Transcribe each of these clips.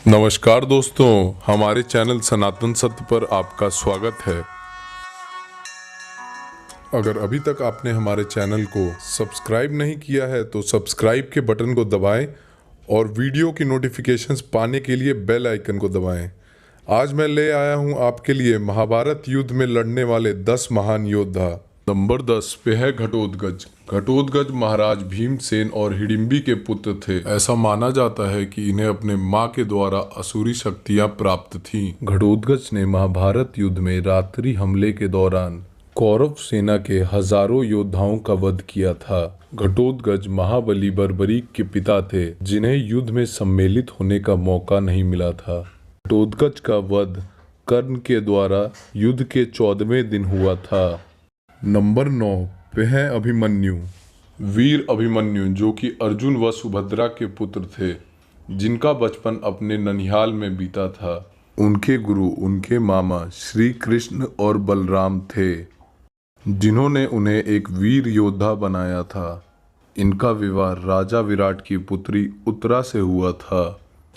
नमस्कार दोस्तों, हमारे चैनल सनातन सत्य पर आपका स्वागत है। अगर अभी तक आपने हमारे चैनल को सब्सक्राइब नहीं किया है तो सब्सक्राइब के बटन को दबाएं और वीडियो की नोटिफिकेशंस पाने के लिए बेल आइकन को दबाएं। आज मैं ले आया हूं आपके लिए महाभारत युद्ध में लड़ने वाले 10 महान योद्धा। नंबर 10 पे है घटोत्कच। घटोत्कच महाराज भीमसेन और हिडिंबी के पुत्र थे। ऐसा माना जाता है कि इन्हें अपने माँ के द्वारा असुरी शक्तियाँ प्राप्त थीं। घटोत्कच ने महाभारत युद्ध में रात्रि हमले के दौरान कौरव सेना के हजारों योद्धाओं का वध किया था। घटोत्कच महाबली बर्बरीक के पिता थे, जिन्हें युद्ध में सम्मिलित होने का मौका नहीं मिला था। घटोत्कच का वध कर्ण के द्वारा युद्ध के 14वें दिन हुआ था। नंबर 9 पे है अभिमन्यु। वीर अभिमन्यु, जो कि अर्जुन व सुभद्रा के पुत्र थे, जिनका बचपन अपने ननिहाल में बीता था। उनके गुरु उनके मामा श्री कृष्ण और बलराम थे, जिन्होंने उन्हें एक वीर योद्धा बनाया था। इनका विवाह राजा विराट की पुत्री उत्तरा से हुआ था।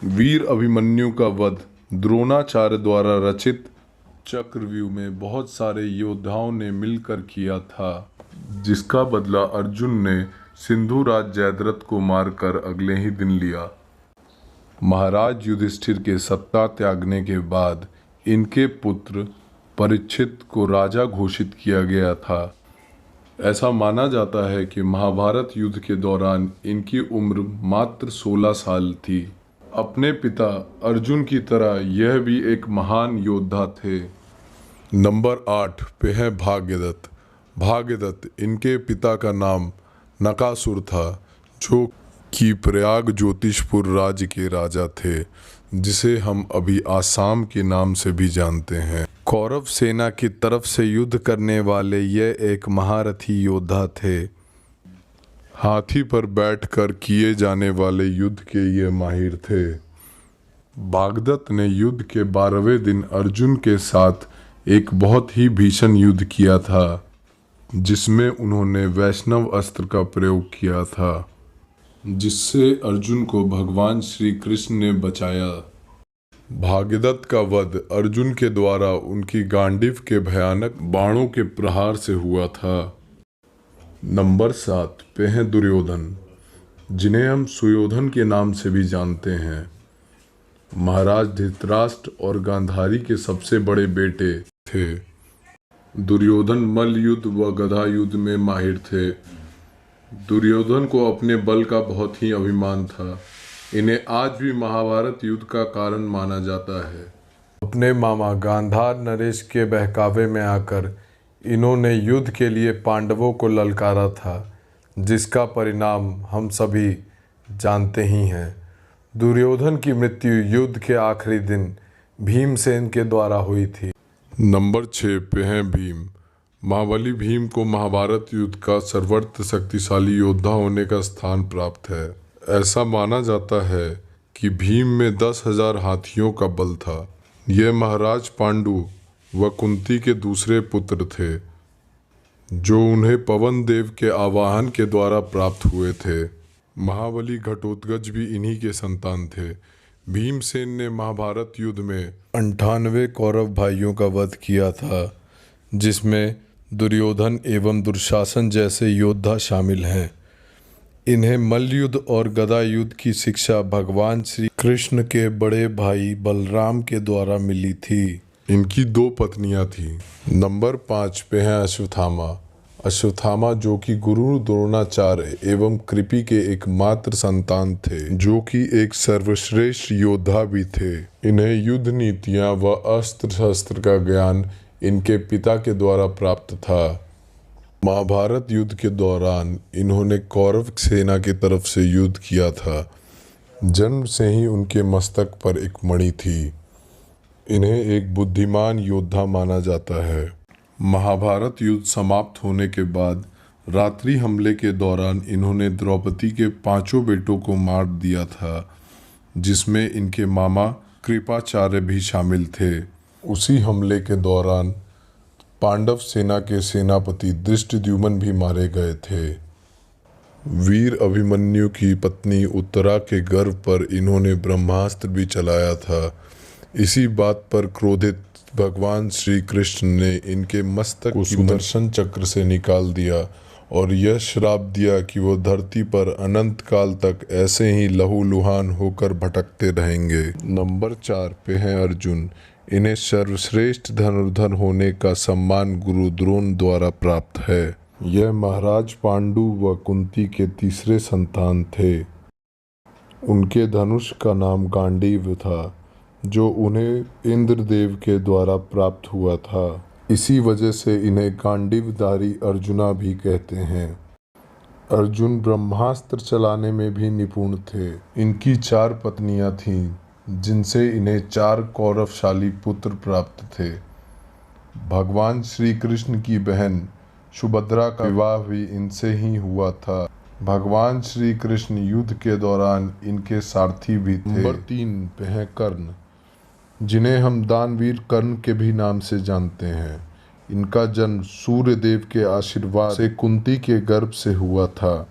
वीर अभिमन्यु का वध द्रोणाचार्य द्वारा रचित चक्रव्यूह में बहुत सारे योद्धाओं ने मिलकर किया था, जिसका बदला अर्जुन ने सिंधुराज जयद्रथ को मारकर अगले ही दिन लिया। महाराज युधिष्ठिर के सत्ता त्यागने के बाद इनके पुत्र परीक्षित को राजा घोषित किया गया था। ऐसा माना जाता है कि महाभारत युद्ध के दौरान इनकी उम्र मात्र 16 साल थी। अपने पिता अर्जुन की तरह यह भी एक महान योद्धा थे। नंबर 8 पे है भाग्यदत्त। भाग्यदत्त, इनके पिता का नाम नकासुर था, जो कि प्रयाग ज्योतिषपुर राज्य के राजा थे, जिसे हम अभी आसाम के नाम से भी जानते हैं। कौरव सेना की तरफ से युद्ध करने वाले ये एक महारथी योद्धा थे। हाथी पर बैठकर किए जाने वाले युद्ध के ये माहिर थे। भागदत्त ने युद्ध के 12वें दिन अर्जुन के साथ एक बहुत ही भीषण युद्ध किया था, जिसमें उन्होंने वैष्णव अस्त्र का प्रयोग किया था, जिससे अर्जुन को भगवान श्री कृष्ण ने बचाया। भागदत्त का वध अर्जुन के द्वारा उनकी गांडीव के भयानक बाणों के प्रहार से हुआ था। नंबर 7 पे हैं दुर्योधन, जिन्हें हम सुयोधन के नाम से भी जानते हैं। महाराज धृतराष्ट्र और गांधारी के सबसे बड़े बेटे थे। दुर्योधन मल्ल युद्ध व गदा युद्ध में माहिर थे। दुर्योधन को अपने बल का बहुत ही अभिमान था। इन्हें आज भी महाभारत युद्ध का कारण माना जाता है। अपने मामा गांधार नरेश के बहकावे में आकर इन्होंने युद्ध के लिए पांडवों को ललकारा था, जिसका परिणाम हम सभी जानते ही हैं। दुर्योधन की मृत्यु युद्ध के आखिरी दिन भीमसेन के द्वारा हुई थी। नंबर 6 पे हैं भीम। महाबली भीम को महाभारत युद्ध का सर्वत्र शक्तिशाली योद्धा होने का स्थान प्राप्त है। ऐसा माना जाता है कि भीम में 10,000 हाथियों का बल था। यह महाराज पांडु व कुंती के दूसरे पुत्र थे, जो उन्हें पवन देव के आवाहन के द्वारा प्राप्त हुए थे। महाबली घटोत्कच भी इन्हीं के संतान थे। भीमसेन ने महाभारत युद्ध में 98 कौरव भाइयों का वध किया था, जिसमें दुर्योधन एवं दुशासन जैसे योद्धा शामिल हैं। इन्हें मल्लयुद्ध और गदा युद्ध की शिक्षा भगवान श्री कृष्ण के बड़े भाई बलराम के द्वारा मिली थी। इनकी 2 पत्नियां थीं। नंबर 5 पे हैं अश्वत्थामा। अश्वत्थामा, जो कि गुरु द्रोणाचार्य एवं कृपि के एकमात्र संतान थे, जो कि एक सर्वश्रेष्ठ योद्धा भी थे। इन्हें युद्ध नीतियां व अस्त्र शस्त्र का ज्ञान इनके पिता के द्वारा प्राप्त था। महाभारत युद्ध के दौरान इन्होंने कौरव सेना की तरफ से युद्ध किया था। जन्म से ही उनके मस्तक पर एक मणि थी। इन्हें एक बुद्धिमान योद्धा माना जाता है। महाभारत युद्ध समाप्त होने के बाद रात्रि हमले के दौरान इन्होंने द्रौपदी के 5 बेटों को मार दिया था, जिसमें इनके मामा कृपाचार्य भी शामिल थे। उसी हमले के दौरान पांडव सेना के सेनापति धृष्टद्युम्न भी मारे गए थे। वीर अभिमन्यु की पत्नी उत्तरा के गर्भ पर इन्होंने ब्रह्मास्त्र भी चलाया था। इसी बात पर क्रोधित भगवान श्री कृष्ण ने इनके मस्तक को सुदर्शन चक्र से निकाल दिया और यह श्राप दिया कि वो धरती पर अनंत काल तक ऐसे ही लहूलुहान होकर भटकते रहेंगे। नंबर 4 पे हैं अर्जुन। इन्हें सर्वश्रेष्ठ धनुर्धर होने का सम्मान गुरु द्रोण द्वारा प्राप्त है। यह महाराज पांडु व कुंती के तीसरे संतान थे। उनके धनुष का नाम गांडीव था, जो उन्हें इंद्रदेव के द्वारा प्राप्त हुआ था। इसी वजह से इन्हें गांडीवधारी अर्जुना भी कहते हैं। अर्जुन ब्रह्मास्त्र चलाने में भी निपुण थे। इनकी 4 पत्नियां थीं, जिनसे इन्हें 4 कौरवशाली पुत्र प्राप्त थे। भगवान श्री कृष्ण की बहन सुभद्रा का विवाह भी इनसे ही हुआ था। भगवान श्री कृष्ण युद्ध के दौरान इनके सारथी भी थे। नंबर 3 पे हैं कर्ण, जिन्हें हम दानवीर कर्ण के भी नाम से जानते हैं। इनका जन्म सूर्य देव के आशीर्वाद से कुंती के गर्भ से हुआ था।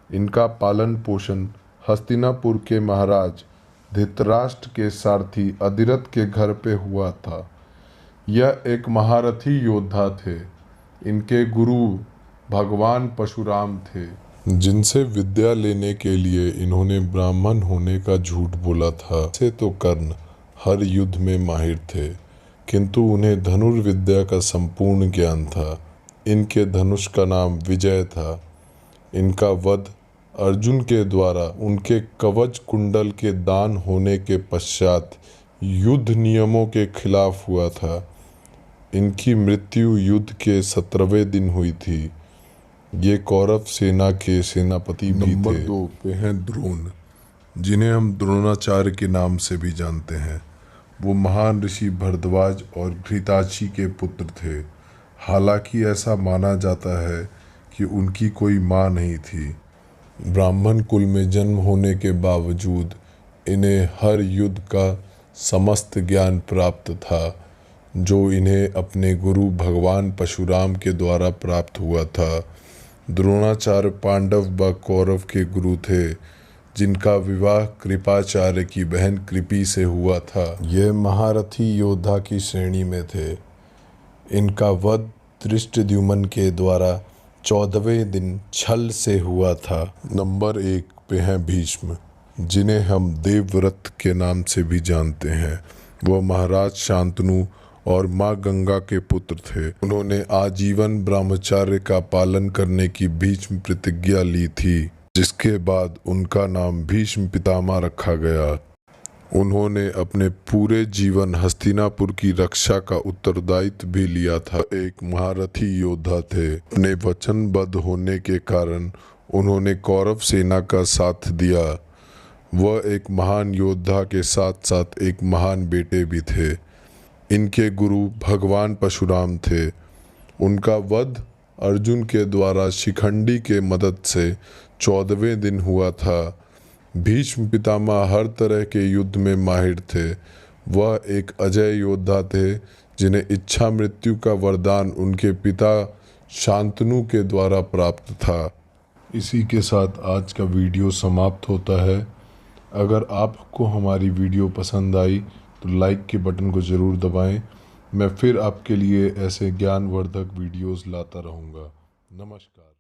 इनका पालन पोषण हस्तिनापुर के महाराज धृतराष्ट्र के सारथी अधिरथ के घर पे हुआ था। यह एक महारथी योद्धा थे। इनके गुरु भगवान परशुराम थे, जिनसे विद्या लेने के लिए इन्होंने ब्राह्मण होने का झूठ बोला था। से तो कर्ण हर युद्ध में माहिर थे, किंतु उन्हें धनुर्विद्या का संपूर्ण ज्ञान था। इनके धनुष का नाम विजय था। इनका वध अर्जुन के द्वारा उनके कवच कुंडल के दान होने के पश्चात युद्ध नियमों के खिलाफ हुआ था। इनकी मृत्यु युद्ध के 17वें दिन हुई थी। ये कौरव सेना के सेनापति भी थे। नंबर 2 पे हैं द्रोण, जिन्हें हम द्रोणाचार्य के नाम से भी जानते हैं। वो महान ऋषि भरद्वाज और घृताची के पुत्र थे। हालांकि ऐसा माना जाता है कि उनकी कोई माँ नहीं थी। ब्राह्मण कुल में जन्म होने के बावजूद इन्हें हर युद्ध का समस्त ज्ञान प्राप्त था, जो इन्हें अपने गुरु भगवान परशुराम के द्वारा प्राप्त हुआ था। द्रोणाचार्य पांडव व कौरव के गुरु थे, जिनका विवाह कृपाचार्य की बहन कृपि से हुआ था। यह महारथी योद्धा की श्रेणी में थे। इनका वध धृष्टद्युम्न के द्वारा 14वें दिन छल से हुआ था। नंबर 1 पे हैं भीष्म, जिन्हें हम देवव्रत के नाम से भी जानते हैं। वह महाराज शांतनु और माँ गंगा के पुत्र थे। उन्होंने आजीवन ब्रह्मचर्य का पालन करने की भीष्म प्रतिज्ञा ली थी, जिसके बाद उनका नाम भीष्म पितामह रखा गया। उन्होंने अपने पूरे जीवन हस्तिनापुर की रक्षा का उत्तरदायित्व भी लिया था। एक महारथी योद्धा थे। अपने वचनबद्ध होने के कारण उन्होंने कौरव सेना का साथ दिया। वह एक महान योद्धा के साथ साथ एक महान बेटे भी थे। इनके गुरु भगवान परशुराम थे। उनका वध अर्जुन के द्वारा शिखंडी के मदद से 14वें दिन हुआ था। भीष्म पितामह हर तरह के युद्ध में माहिर थे। वह एक अजय योद्धा थे, जिन्हें इच्छा मृत्यु का वरदान उनके पिता शांतनु के द्वारा प्राप्त था। इसी के साथ आज का वीडियो समाप्त होता है। अगर आपको हमारी वीडियो पसंद आई तो लाइक के बटन को ज़रूर दबाएं। मैं फिर आपके लिए ऐसे ज्ञानवर्धक वीडियोस लाता रहूँगा। नमस्कार।